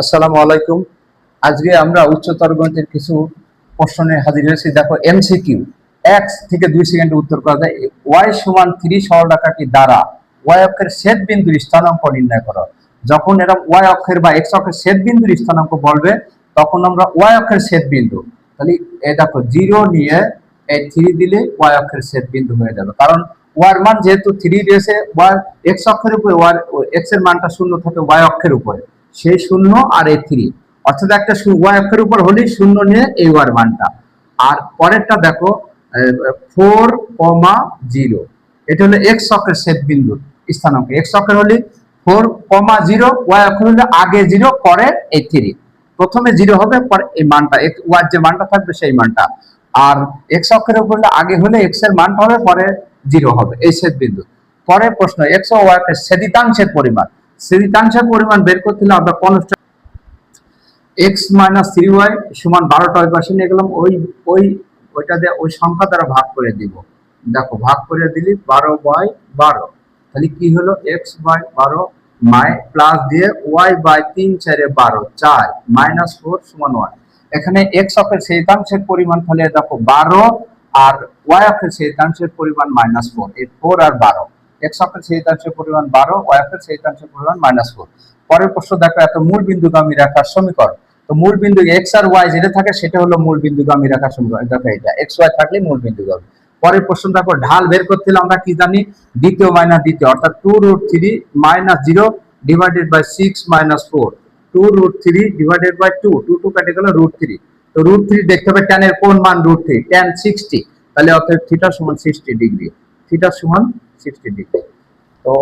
আসসালামু আলাইকুম। আজকে আমরা উচ্চতর গণিতের কিছু প্রশ্ন নিয়ে হাজির হয়েছি। দেখো এমসিকিউ। এক থেকে 2 সেকেন্ডে উত্তর করা যায়। ওয়াই সমান 3 সরল রেখাটি দ্বারা ওয়াই অক্ষের ছেদ বিন্দুর স্থানাঙ্ক নির্ণয় করো। যখন এরা ওয়াই অক্ষের বা এক্স অক্ষের ছেদ বিন্দুর স্থানাঙ্ক বলবে তখন আমরা ওয়াই অক্ষের ছেদ বিন্দু, তাহলে এই দেখো 0 নিয়ে এই 3 দিলে ওয়াই অক্ষের ছেদ বিন্দু হয়ে যাবে। কারণ ওয়ার মান যেহেতু 3 দিয়েছে, ওয়াই এক্স অক্ষের উপরে, ওয়ার এক্স এর মানটা শূন্য থাকে ওয়াই অক্ষের উপরে, সেই শূন্য আর এই 3, অর্থাৎ একটা ওয়াই অক্ষের উপর হলেই শূন্য নিয়ে এই ওয়ার মানটা। আর পরেরটা দেখো 4,0, এটা হলো এক্স অক্ষের ছেদ বিন্দুর স্থানাঙ্ক। এক্স অক্ষের হলে 4,0, ওয়াই অক্ষের হলে আগে 0 পরে এই 3, প্রথমে 0 হবে পরে এই মানটা ওয়ার যে মানটা থাকবে সেই মানটা। আর এক্স অক্ষের উপর আগে হলে এক্স এর মানটা হবে পরে 0 হবে এই ছেদ বিন্দু। পরের প্রশ্ন, এক্স ও ওয়াই এর ছেদিতাংশের পরিমাণ। ছেদিতাংশের পরিমাণ বের করতে হলে আমরা কনস্ট্যান্ট এক্স মাইনাস 3y সমান 12টা ওই পাশে নিয়ে গেলাম, ওইটা দিয়ে ওই সংখ্যা দ্বারা ভাগ করে দিব। দেখো ভাগ করে দিলি 12/12, তাহলে কি হলো এক্স বাই 12 মাই প্লাস দিয়ে ওয়াই বাই 3 4 12 4 মাইনাস 4 সমান 1। এখানে এক্স অক্ষের ছেদিতাংশের পরিমাণ তাহলে দেখো 12 আর ওয়াই অক্ষের ছেদিতাংশের পরিমাণ -4, এই 4 আর 12, এক্স অক্ষের ছেদিতাংশের পরিমাণ 12, ওয়াই অক্ষের ছেদিতাংশের পরিমাণ -4। পরের প্রশ্ন দেখো, এত মূল বিন্দুগামী রেখার সমীকরণ। তো মূল বিন্দু এক্স আর ওয়াই যেটা থাকে সেটা হলো মূল বিন্দুগামী রেখার সমীকরণ। দেখো এটা এক্স ওয়াই থাকলে মূল বিন্দুগামী। পরের প্রশ্ন দেখো, ঢাল বের করতে হলে আমরা কি জানি? দ্বিতীয় মাইনাস দ্বিতীয়, অর্থাৎ 2√3 -0 ডিভাইডেড বাই 6 - 4, 2√3 ডিভাইডেড বাই 2, 2 কেটে গেল √3। তো √3 দেখতে হবে tan এর কোন মান √3, tan 60, তাহলে অতএব থিটা সমান 60 ডিগ্রি, থিটা সমান 60 ডিগ্রি। তো